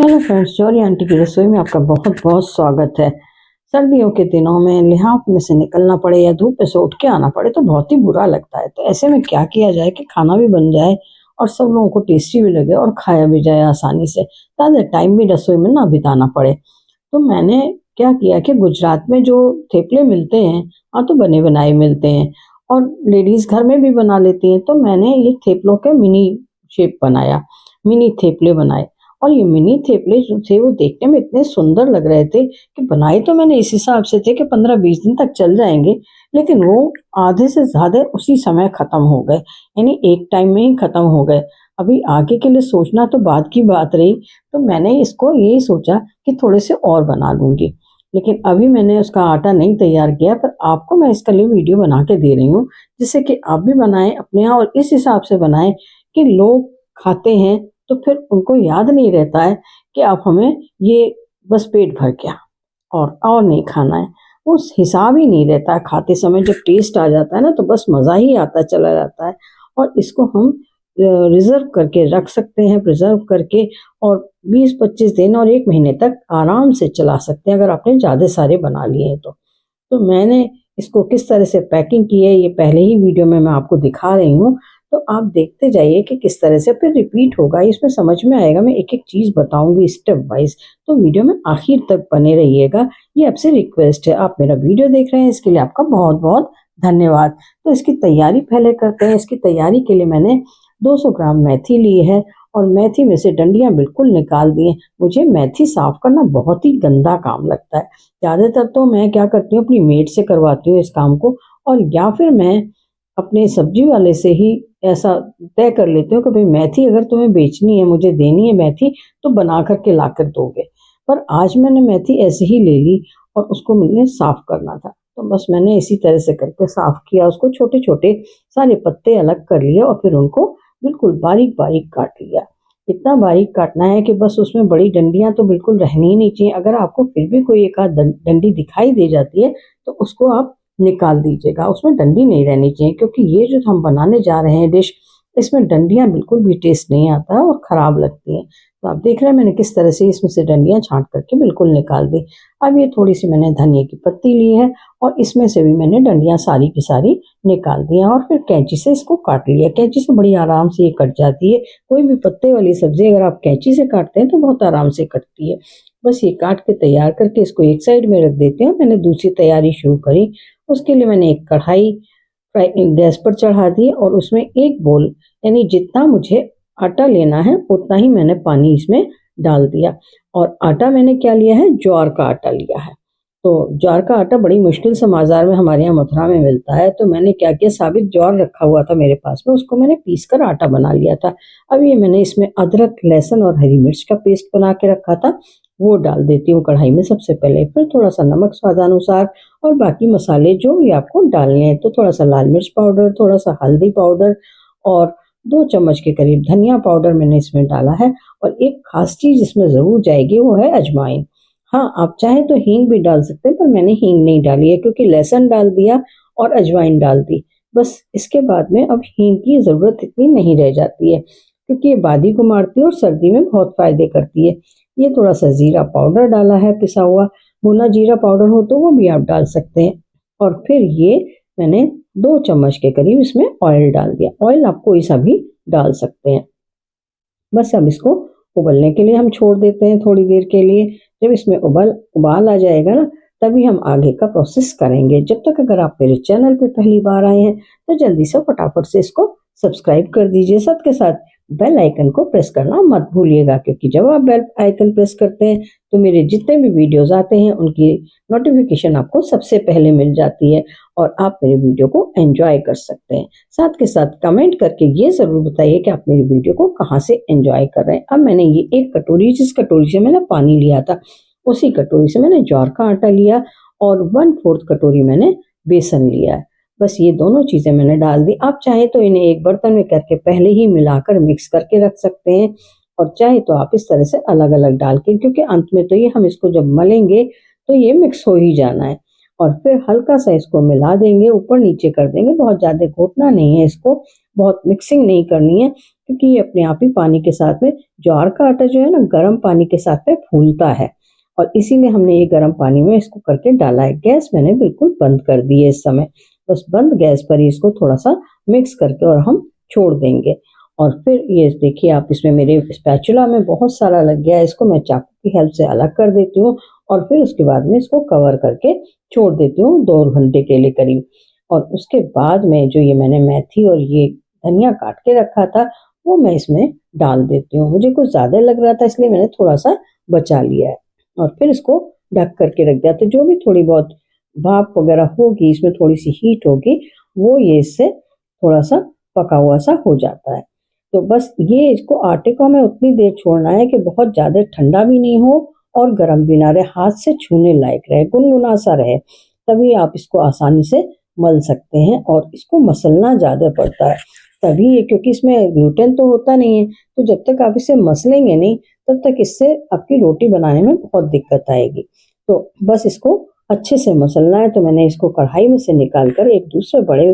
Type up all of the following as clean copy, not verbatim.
Hello friends, jolly aunty की रसोई में आपका बहुत बहुत स्वागत है। सर्दियों के दिनों में लिहाफ में से निकलना पड़े या धूप में से उठ के आना पड़े तो बहुत ही बुरा लगता है। तो ऐसे में क्या किया जाए कि खाना भी बन जाए और सब लोगों को टेस्टी भी लगे और खाया भी जाए आसानी से, ज़्यादा टाइम भी रसोई में ना बिताना पड़े। तो मैंने क्या किया कि गुजरात में जो थेपले मिलते हैं, हाँ, तो बने बनाए मिलते हैं और लेडीज़ घर में भी बना लेती हैं। तो मैंने ये थेपलों के मिनी शेप बनाया, मिनी थेपले बनाए। और ये मिनी थेपले जो थे वो देखने में इतने सुंदर लग रहे थे कि बनाए तो मैंने इस हिसाब से थे कि 15-20 दिन तक चल जाएंगे, लेकिन वो आधे से ज़्यादा उसी समय ख़त्म हो गए, यानी एक टाइम में ही ख़त्म हो गए। अभी आगे के लिए सोचना तो बाद की बात रही। तो मैंने इसको यही सोचा कि थोड़े से और बना लूँगी, लेकिन अभी मैंने उसका आटा नहीं तैयार किया। पर आपको मैं इसके लिए वीडियो बना के दे रही हूँ, जिससे कि आप भी बनाएं अपने यहाँ और इस हिसाब से बनाएं कि लोग खाते हैं तो फिर उनको याद नहीं रहता है कि आप हमें ये बस पेट भर गया और नहीं खाना है। उस हिसाब ही नहीं रहता है, खाते समय जब टेस्ट आ जाता है ना तो बस मज़ा ही आता चला जाता है। और इसको हम रिज़र्व करके रख सकते हैं, प्रिज़र्व करके, और 20-25 दिन और 1 महीने तक आराम से चला सकते हैं अगर आपने ज़्यादा सारे बना लिए हैं तो। तो मैंने इसको किस तरह से पैकिंग की है ये पहले ही वीडियो में मैं आपको दिखा रही हूँ। तो आप देखते जाइए कि किस तरह से फिर रिपीट होगा, इसमें समझ में आएगा। मैं एक एक चीज़ बताऊंगी स्टेप वाइज, तो वीडियो में आखिर तक बने रहिएगा। ये आपसे रिक्वेस्ट है। आप मेरा वीडियो देख रहे हैं इसके लिए आपका बहुत बहुत धन्यवाद। तो इसकी तैयारी पहले करते हैं। इसकी तैयारी के लिए मैंने 200 ग्राम मेथी ली है और मेथी में से डंडियाँ बिल्कुल निकाल दी हैं। मुझे मेथी साफ करना बहुत ही गंदा काम लगता है। ज़्यादातर तो मैं क्या करती हूँ, अपनी मेड से करवाती हूँ इस काम को, और या फिर मैं अपने सब्जी वाले से ही ऐसा तय कर लेती हूँ कि भाई मेथी अगर तुम्हें बेचनी है, मुझे देनी है मेथी, तो बना करके ला कर दोगे। पर आज मैंने मेथी ऐसे ही ले ली और उसको मुझे साफ करना था, तो बस मैंने इसी तरह से करके साफ किया। उसको छोटे छोटे सारे पत्ते अलग कर लिए और फिर उनको बिल्कुल बारीक बारीक काट लिया। इतना बारीक काटना है कि बस उसमें बड़ी डंडियां तो बिल्कुल रहनी ही नहीं चाहिए। अगर आपको फिर भी कोई एक आध डंडी दिखाई दे जाती है तो उसको आप निकाल दीजिएगा, उसमें डंडी नहीं रहनी चाहिए, क्योंकि ये जो हम बनाने जा रहे हैं डिश, इसमें डंडियां बिल्कुल भी टेस्ट नहीं आता है और ख़राब लगती हैं। तो आप देख रहे हैं मैंने किस तरह से इसमें से डंडियां छांट करके बिल्कुल निकाल दी। अब ये थोड़ी सी मैंने धनिया की पत्ती ली है और इसमें से भी मैंने डंडियां सारी की सारी निकाल दी हैं और फिर कैंची से इसको काट लिया। कैंची से बड़ी आराम से ये कट जाती है। कोई भी पत्ते वाली सब्जी अगर आप कैंची से काटते हैं तो बहुत आराम से कटती है। बस ये काट के तैयार करके इसको एक साइड में रख देते हैं। मैंने दूसरी तैयारी शुरू करी। उसके लिए मैंने एक कढ़ाई गैस पर चढ़ा दी और उसमें एक बोल, यानी जितना मुझे आटा लेना है उतना ही मैंने पानी इसमें डाल दिया। और आटा मैंने क्या लिया है, ज्वार का आटा लिया है। तो ज्वार का आटा बड़ी मुश्किल से बाजार में हमारे यहाँ मथुरा में मिलता है। तो मैंने क्या किया, साबित ज्वार रखा हुआ था मेरे पास में, उसको मैंने पीस कर आटा बना लिया था। अब ये मैंने इसमें अदरक, लहसुन और हरी मिर्च का पेस्ट बना के रखा था, वो डाल देती हूँ कढ़ाई में सबसे पहले। फिर थोड़ा सा नमक स्वादानुसार और बाकी मसाले जो भी आपको डालने हैं। तो थोड़ा सा लाल मिर्च पाउडर, थोड़ा सा हल्दी पाउडर और 2 चम्मच के करीब धनिया पाउडर मैंने इसमें डाला है। और एक खास चीज़ इसमें ज़रूर जाएगी, वो है अजवाइन। हाँ, आप चाहें तो हींग भी डाल सकते हैं, पर मैंने हींग नहीं डाली है क्योंकि लहसुन डाल दिया और अजवाइन डाल दी। बस इसके बाद में अब हींग की ज़रूरत इतनी नहीं रह जाती है, क्योंकि ये बादी को मारती है और सर्दी में बहुत फ़ायदे करती है। ये थोड़ा सा ज़ीरा पाउडर डाला है, पिसा हुआ भुना जीरा पाउडर हो तो वो भी आप डाल सकते हैं। और फिर ये मैंने 2 चम्मच के करीब इसमें ऑयल डाल दिया। ऑयल आप कोई सा भी डाल सकते हैं। बस अब इसको उबलने के लिए हम छोड़ देते हैं थोड़ी देर के लिए। जब इसमें उबाल आ जाएगा ना, तभी हम आगे का प्रोसेस करेंगे। जब तक अगर आप मेरे चैनल पे पहली बार आए हैं तो जल्दी से फटाफट से इसको सब्सक्राइब कर दीजिए। साथ के साथ बेल आइकन को प्रेस करना मत भूलिएगा, क्योंकि जब आप बेल आइकन प्रेस करते हैं तो मेरे जितने भी वीडियोस आते हैं उनकी नोटिफिकेशन आपको सबसे पहले मिल जाती है और आप मेरे वीडियो को एंजॉय कर सकते हैं। साथ के साथ कमेंट करके ये ज़रूर बताइए कि आप मेरी वीडियो को कहाँ से एंजॉय कर रहे हैं। अब मैंने ये एक कटोरी, जिस कटोरी से मैंने पानी लिया था, उसी कटोरी से मैंने ज्वार का आटा लिया और 1/4 कटोरी मैंने बेसन लिया है। बस ये दोनों चीज़ें मैंने डाल दी। आप चाहें तो इन्हें एक बर्तन में करके पहले ही मिलाकर मिक्स करके रख सकते हैं, और चाहे तो आप इस तरह से अलग अलग डाल के, क्योंकि अंत में तो ये हम इसको जब मलेंगे तो ये मिक्स हो ही जाना है। और फिर हल्का सा इसको मिला देंगे, ऊपर नीचे कर देंगे, बहुत ज़्यादा घोटना नहीं है इसको, बहुत मिक्सिंग नहीं करनी है, क्योंकि ये अपने आप ही पानी के साथ में, ज्वार का आटा जो है ना गर्म पानी के साथ में फूलता है, और इसीलिए हमने ये गर्म पानी में इसको करके डाला है। गैस मैंने बिल्कुल बंद कर दी है इस समय, बस बंद गैस पर ही इसको थोड़ा सा मिक्स करके और हम छोड़ देंगे। और फिर ये देखिए आप, इसमें मेरे स्पैचुला में बहुत सारा लग गया है, इसको मैं चाकू की हेल्प से अलग कर देती हूँ, और फिर उसके बाद में इसको कवर करके छोड़ देती हूँ 2 घंटे के लिए करीब। और उसके बाद में जो ये मैंने मेथी और ये धनिया काट के रखा था, वो मैं इसमें डाल देती हूँ। मुझे कुछ ज़्यादा लग रहा था, इसलिए मैंने थोड़ा सा बचा लिया है, और फिर इसको ढक करके रख दिया। तो जो भी थोड़ी बहुत भाप वगैरह होगी, इसमें थोड़ी सी हीट होगी, वो ये इससे थोड़ा सा पका हुआ सा हो जाता है। तो बस ये इसको आटे को हमें उतनी देर छोड़ना है कि बहुत ज़्यादा ठंडा भी नहीं हो और गर्म भी ना रहे, हाथ से छूने लायक रहे, गुनगुना सा रहे, तभी आप इसको आसानी से मल सकते हैं। और इसको मसलना ज़्यादा पड़ता है तभी ये, क्योंकि इसमें ग्लूटेन तो होता नहीं है, तो जब तक आप इसे मसलेंगे नहीं तब तक इससे आपकी रोटी बनाने में बहुत दिक्कत आएगी। तो बस इसको अच्छे से मसलना है। तो मैंने इसको कढ़ाई में से निकाल कर एक दूसरे बड़े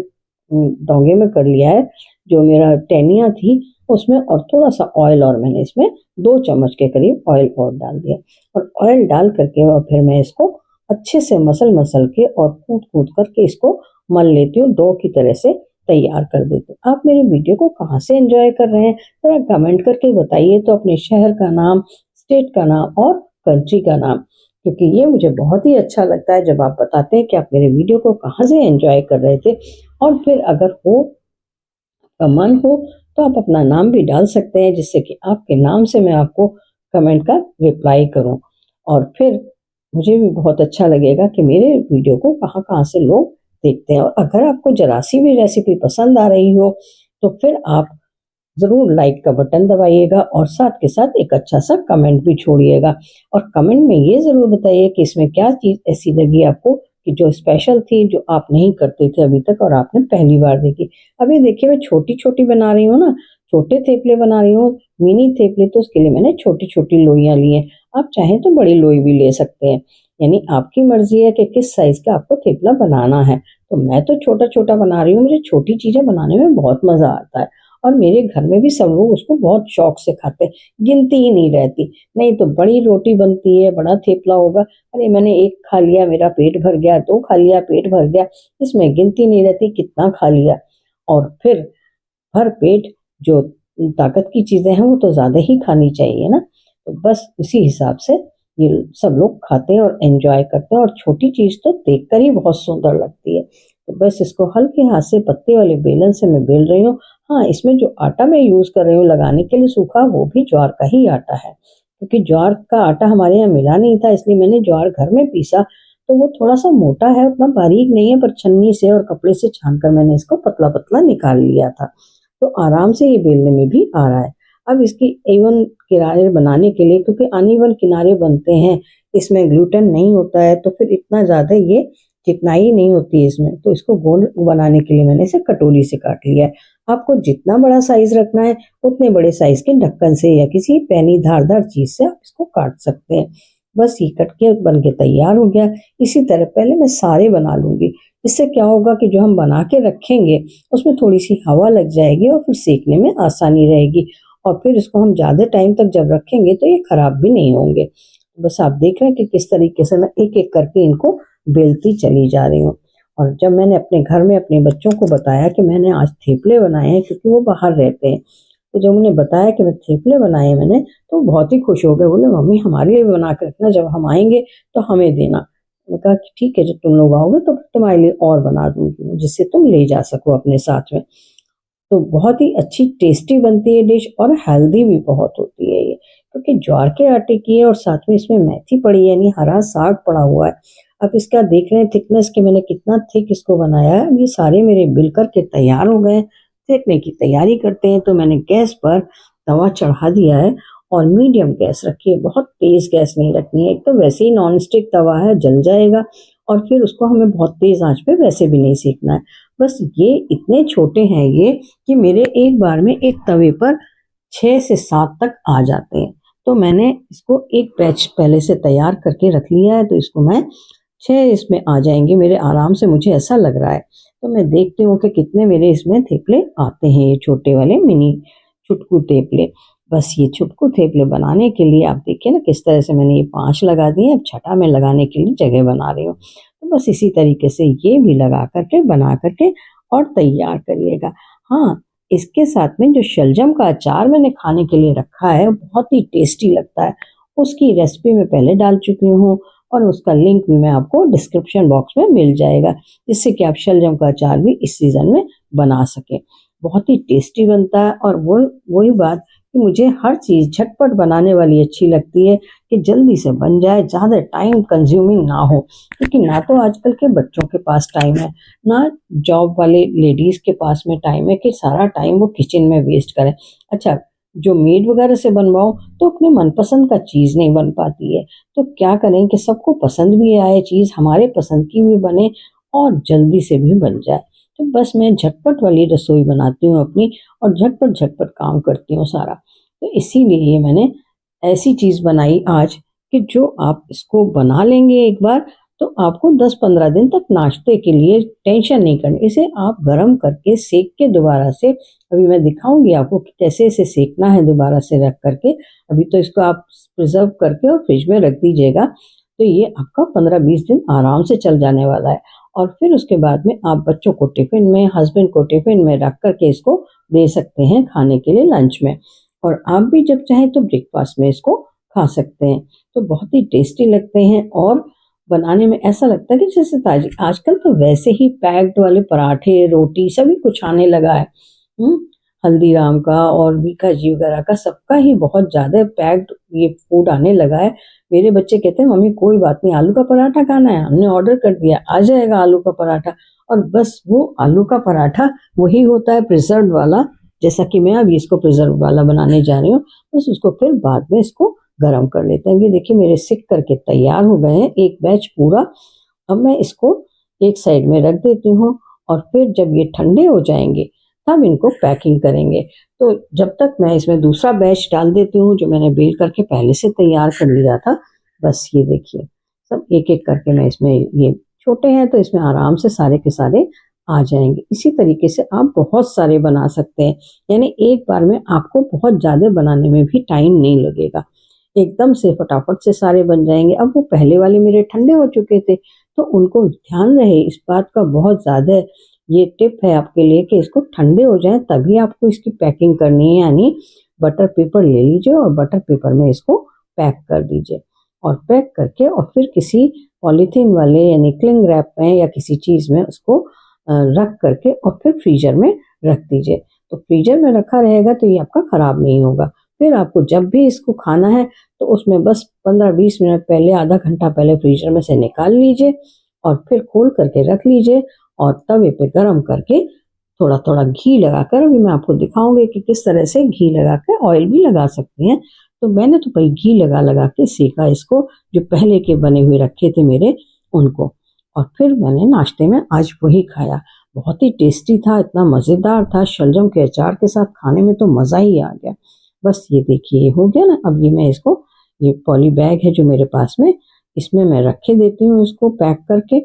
डोंगे में कर लिया है, जो मेरा टेनिया थी उसमें, और थोड़ा सा ऑयल, और मैंने इसमें 2 चम्मच के करीब ऑयल और डाल दिया, और ऑयल डाल करके और फिर मैं इसको अच्छे से मसल के और कूट कूट करके इसको मल लेती हूँ, डो की तरह से तैयार कर देती हूँ। आप मेरे वीडियो को कहाँ से एंजॉय कर रहे हैं थोड़ा कमेंट करके बताइए, तो अपने शहर का नाम, स्टेट का नाम और कंट्री का नाम, क्योंकि ये मुझे बहुत ही अच्छा लगता है जब आप बताते हैं कि आप मेरे वीडियो को कहाँ से एंजॉय कर रहे थे। और फिर अगर मन हो तो आप अपना नाम भी डाल सकते हैं, जिससे कि आपके नाम से मैं आपको कमेंट का रिप्लाई करूं, और फिर मुझे भी बहुत अच्छा लगेगा कि मेरे वीडियो को कहाँ कहाँ से लोग देखते हैं। और अगर आपको जरा सी भी रेसिपी पसंद आ रही हो तो फिर आप ज़रूर लाइक का बटन दबाइएगा, और साथ के साथ एक अच्छा सा कमेंट भी छोड़िएगा, और कमेंट में ये ज़रूर बताइए कि इसमें क्या चीज़ ऐसी लगी आपको कि जो स्पेशल थी, जो आप नहीं करते थे अभी तक और आपने पहली बार देखी। अभी देखिए मैं छोटी-छोटी बना रही हूँ ना, छोटे थेपले बना रही हूँ, मिनी थेपले, तो उसके लिए मैंने छोटी-छोटी लोइयाँ ली हैं। आप चाहें तो बड़ी लोई भी ले सकते हैं, यानी आपकी मर्ज़ी है कि किस साइज़ का आपको थेपला बनाना है। तो मैं तो छोटा-छोटा बना रही हूँ, मुझे छोटी चीज़ें बनाने में बहुत मज़ा आता है, और मेरे घर में भी सब लोग उसको बहुत शौक से खाते हैं, गिनती ही नहीं रहती। नहीं तो बड़ी रोटी बनती है, बड़ा थेपला होगा, अरे मैंने 1 खा लिया मेरा पेट भर गया, 2 खा लिया पेट भर गया, इसमें गिनती नहीं रहती कितना खा लिया। और फिर भर पेट जो ताकत की चीज़ें हैं वो तो ज़्यादा ही खानी चाहिए ना। तो बस उसी हिसाब से ये सब लोग खाते हैं और एन्जॉय करते हैं, और छोटी चीज़ तो देखकर ही बहुत सुंदर लगती है। तो बस इसको हल्के हाथ से पत्ते वाले बेलन से मैं बेल रही हूँ। हाँ, इसमें जो आटा मैं यूज़ कर रही हूँ लगाने के लिए सूखा, वो भी ज्वार का ही आटा है, क्योंकि ज्वार का आटा हमारे यहाँ मिला नहीं था, इसलिए मैंने ज्वार घर में पीसा। तो वो थोड़ा-सा मोटा है, उतना बारीक नहीं है, पर छन्नी से और कपड़े से छान कर मैंने इसको पतला-पतला निकाल लिया था। तो आराम से ये बेलने में भी आ रहा है। अब इसकी इवन किनारे बनाने के लिए, क्योंकि अनइवन किनारे बनते हैं, इसमें ग्लूटेन नहीं होता है, तो फिर इतना ज़्यादा ये चिकनाई नहीं होती है इसमें, तो इसको गोल बनाने के लिए मैंने इसे कटोरी से काट लिया है। आपको जितना बड़ा साइज़ रखना है, उतने बड़े साइज़ के ढक्कन से या किसी पैनी धारदार चीज़ से आप इसको काट सकते हैं। बस ये कट के बन के तैयार हो गया। इसी तरह पहले मैं सारे बना लूँगी। इससे क्या होगा कि जो हम बना के रखेंगे, उसमें थोड़ी-सी हवा लग जाएगी और फिर सेकने में आसानी रहेगी, और फिर इसको हम ज़्यादा टाइम तक जब रखेंगे तो ये खराब भी नहीं होंगे। बस आप देख रहे हैं कि किस तरीके से मैं एक-एक करके इनको बेलती चली जा रही हूँ। और जब मैंने अपने घर में अपने बच्चों को बताया कि मैंने आज थेपले बनाए हैं, क्योंकि वो बाहर रहते हैं, तो जब उन्हें बताया कि मैं थेपले बनाए मैंने, तो बहुत ही खुश हो गए। बोले मम्मी हमारे लिए भी बना के रखना, जब हम आएँगे तो हमें देना। मैंने कहा कि ठीक है, जब तुम लोग आओगे तो तुम्हारे लिए और बना दूँगी, जिससे तुम ले जा सको अपने साथ में। तो बहुत ही अच्छी टेस्टी बनती है डिश, और हेल्दी भी बहुत होती है ये, क्योंकि ज्वार के आटे की है और साथ में इसमें मेथी पड़ी है, यानी हरा साग पड़ा हुआ है। अब इसका देख रहे हैं थिकनेस कि मैंने कितना थिक इसको बनाया है। अब ये सारे मेरे बिल कर के तैयार हो गए, सेकने की तैयारी करते हैं। तो मैंने गैस पर तवा चढ़ा दिया है, और मीडियम गैस रखी है, बहुत तेज़ गैस नहीं रखनी है। एक तो वैसे ही नॉन स्टिक तवा है, जल जाएगा, और फिर उसको हमें बहुत तेज़ आंच पे वैसे भी नहीं सेकना है। बस ये इतने छोटे हैं ये, कि मेरे एक बार में एक तवे पर 6 से 7 तक आ जाते हैं। तो मैंने इसको एक बैच पहले से तैयार करके रख लिया है, तो इसको मैं 6 इसमें आ जाएंगे मेरे आराम से, मुझे ऐसा लग रहा है। तो मैं देखती हूँ कि कितने मेरे इसमें थेपले आते हैं, ये छोटे वाले मिनी छुटकू थेपले। बस ये छुटकू थेपले बनाने के लिए आप देखिए ना किस तरह से मैंने ये 5 लगा दिए, अब छठा मैं लगाने के लिए जगह बना रही हूँ। तो बस इसी तरीके से ये भी लगा करके बना करके और तैयार करिएगा। हाँ, इसके साथ में जो शलजम का अचार मैंने खाने के लिए रखा है, बहुत ही टेस्टी लगता है। उसकी रेसिपी मैं पहले डाल चुकी हूँ और उसका लिंक भी मैं आपको डिस्क्रिप्शन बॉक्स में मिल जाएगा, जिससे कि आप शलजम का अचार भी इस सीज़न में बना सकें। बहुत ही टेस्टी बनता है और वही बात कि मुझे हर चीज़ झटपट बनाने वाली अच्छी लगती है कि जल्दी से बन जाए, ज़्यादा टाइम कंज्यूमिंग ना हो। क्योंकि ना तो आजकल के बच्चों के पास टाइम है, ना जॉब वाले लेडीज़ के पास में टाइम है कि सारा टाइम वो किचन में वेस्ट करें। अच्छा, जो मेड वगैरह से बनवाओ तो अपने मनपसंद का चीज़ नहीं बन पाती है। तो क्या करें कि सबको पसंद भी आए चीज़, हमारे पसंद की भी बने और जल्दी से भी बन जाए। तो बस मैं झटपट वाली रसोई बनाती हूँ अपनी और झटपट काम करती हूँ सारा। तो इसीलिए मैंने ऐसी चीज़ बनाई आज कि जो आप इसको बना लेंगे एक बार तो आपको 10-15 दिन तक नाश्ते के लिए टेंशन नहीं करनी। इसे आप गरम करके सेक के दोबारा से, अभी मैं दिखाऊंगी आपको कि कैसे इसे सेकना है दोबारा से रख करके। अभी तो इसको आप प्रिजर्व करके और फ्रिज में रख दीजिएगा, तो ये आपका 15-20 दिन आराम से चल जाने वाला है। और फिर उसके बाद में आप बच्चों को टिफ़िन में, हस्बैंड को टिफ़िन में रख करके इसको दे सकते हैं खाने के लिए लंच में, और आप भी जब चाहें तो ब्रेकफास्ट में इसको खा सकते हैं। तो बहुत ही टेस्टी लगते हैं और बनाने में ऐसा लगता है कि जैसे ताज़ी। आजकल तो वैसे ही पैक्ड वाले पराठे, रोटी सभी कुछ आने लगा है। हुँ, हल्दीराम का और बीका जी वगैरह का सबका ही बहुत ज़्यादा पैक्ड ये फूड आने लगा है। मेरे बच्चे कहते हैं मम्मी कोई बात नहीं, आलू का पराठा खाना है, हमने ऑर्डर कर दिया, आ जाएगा आलू का पराठा। और बस वो आलू का पराठा वही होता है प्रिजर्व्ड वाला, जैसा कि मैं अभी इसको प्रिजर्व वाला बनाने जा रही हूँ। बस उसको फिर बाद में इसको गरम कर लेते हैं। ये देखिए मेरे सिक करके तैयार हो गए हैं एक बैच पूरा। अब मैं इसको एक साइड में रख देती हूँ और फिर जब ये ठंडे हो जाएंगे तब इनको पैकिंग करेंगे। तो जब तक मैं इसमें दूसरा बैच डाल देती हूँ जो मैंने बेल करके पहले से तैयार कर लिया था। बस ये देखिए सब एक एक करके मैं इसमें, ये छोटे हैं तो इसमें आराम से सारे के सारे आ जाएंगे। इसी तरीके से आप बहुत सारे बना सकते हैं, यानी एक बार में आपको बहुत ज़्यादा बनाने में भी टाइम नहीं लगेगा, एकदम से फटाफट से सारे बन जाएंगे। अब वो पहले वाले मेरे ठंडे हो चुके थे तो उनको ध्यान रहे इस बात का बहुत ज़्यादा, ये टिप है आपके लिए कि इसको ठंडे हो जाए तभी आपको इसकी पैकिंग करनी है। यानी बटर पेपर ले लीजिए और बटर पेपर में इसको पैक कर दीजिए और पैक करके और फिर किसी पॉलीथीन वाले यानी क्लिंग रैप में या किसी चीज़ में उसको रख करके और फिर फ्रीजर में रख दीजिए। तो फ्रीजर में रखा रहेगा तो ये आपका ख़राब नहीं होगा। फिर आपको जब भी इसको खाना है तो उसमें बस 15-20 मिनट पहले, आधा घंटा पहले फ्रीजर में से निकाल लीजिए और फिर खोल करके रख लीजिए और तवे पे गरम करके थोड़ा थोड़ा घी लगाकर, अभी मैं आपको दिखाऊंगी कि किस तरह से घी लगा कर, ऑयल भी लगा सकते हैं। तो मैंने तो भाई घी लगा लगा के सेका इसको, जो पहले के बने हुए रखे थे मेरे उनको, और फिर मैंने नाश्ते में आज वही खाया। बहुत ही टेस्टी था, इतना मज़ेदार था, शलजम के अचार के साथ खाने में तो मज़ा ही आ गया। बस ये देखिए ये हो गया ना। अब ये मैं इसको, ये पॉली बैग है जो मेरे पास में, इसमें मैं रखे देती हूँ इसको पैक करके,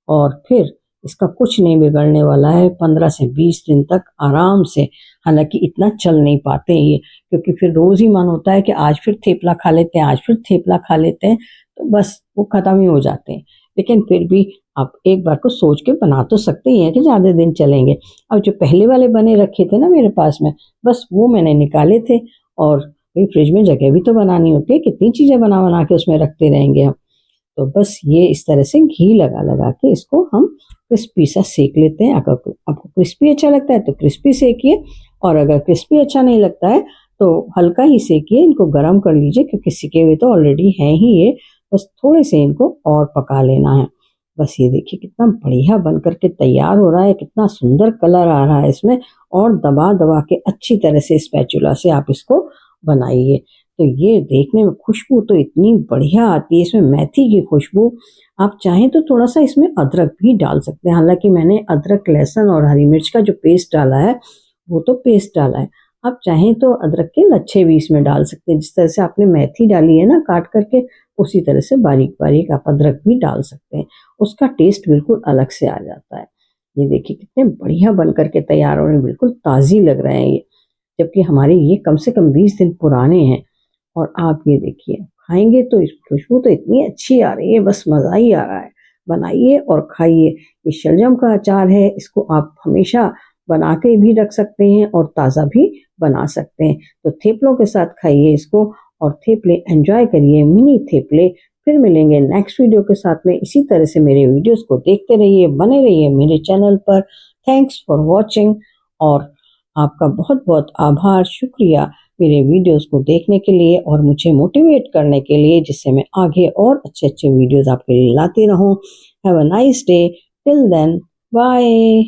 और फिर इसका कुछ नहीं बिगड़ने वाला है। 15 से 20 दिन तक आराम से, हालांकि इतना चल नहीं पाते हैं ये, क्योंकि फिर रोज़ ही मन होता है कि आज फिर थेपला खा लेते हैं, आज फिर थेपला खा लेते हैं, तो बस वो ख़त्म ही हो जाते हैं। लेकिन फिर भी आप एक बार को सोच के बना तो सकते ही हैं कि ज़्यादा दिन चलेंगे। अब जो पहले वाले बने रखे थे ना मेरे पास में, बस वो मैंने निकाले थे, और भाई फ्रिज में जगह भी तो बनानी होती है, कितनी चीज़ें बना बना के उसमें रखते रहेंगे हम। तो बस ये इस तरह से घी लगा लगा के इसको हम क्रिस्पी सा सेक लेते हैं। अगर आपको क्रिस्पी अच्छा लगता है तो क्रिस्पी सेकिए, और अगर क्रिस्पी अच्छा नहीं लगता है तो हल्का ही सेकिए, इनको गर्म कर लीजिए क्योंकि सिके हुए तो ऑलरेडी हैं ही ये, बस थोड़े से इनको और पका लेना है। बस ये देखिए कितना बढ़िया बन करके तैयार हो रहा है, कितना सुंदर कलर आ रहा है इसमें, और दबा दबा के अच्छी तरह से स्पैचुला से आप इसको बनाइए। तो ये देखने में खुशबू तो इतनी बढ़िया आती है, इसमें मेथी की खुशबू। आप चाहें तो थोड़ा सा इसमें अदरक भी डाल सकते हैं, हालांकि मैंने अदरक, लहसुन और हरी मिर्च का जो पेस्ट डाला है वो तो पेस्ट डाला है। आप चाहें तो अदरक के लच्छे भी इसमें डाल सकते हैं। जिस तरह से आपने मेथी डाली है ना काट करके, उसी तरह से बारीक बारीक आप अदरक भी डाल सकते हैं, उसका टेस्ट बिल्कुल अलग से आ जाता है। ये देखिए कितने बढ़िया बन करके तैयार हो रहे हैं, बिल्कुल ताज़ी लग रहे हैं ये, जबकि हमारे ये कम से कम 20 दिन पुराने हैं। और आप ये देखिए खाएंगे तो इस खुशबू तो इतनी अच्छी आ रही है, बस मज़ा ही आ रहा है। बनाइए और खाइए। ये शलजम का अचार है, इसको आप हमेशा बना के भी रख सकते हैं और ताज़ा भी बना सकते हैं। तो थेपलों के साथ खाइए इसको और थेपले एंजॉय करिए, मिनी थेपले। फिर मिलेंगे नेक्स्ट वीडियो के साथ में। इसी तरह से मेरे वीडियोस को देखते रहिए, बने रहिए मेरे चैनल पर। थैंक्स फॉर वॉचिंग और आपका बहुत बहुत आभार, शुक्रिया मेरे वीडियोस को देखने के लिए और मुझे मोटिवेट करने के लिए, जिससे मैं आगे और अच्छे अच्छे वीडियोस आपके लिए लाती रहूं। Have a nice day, till then, bye.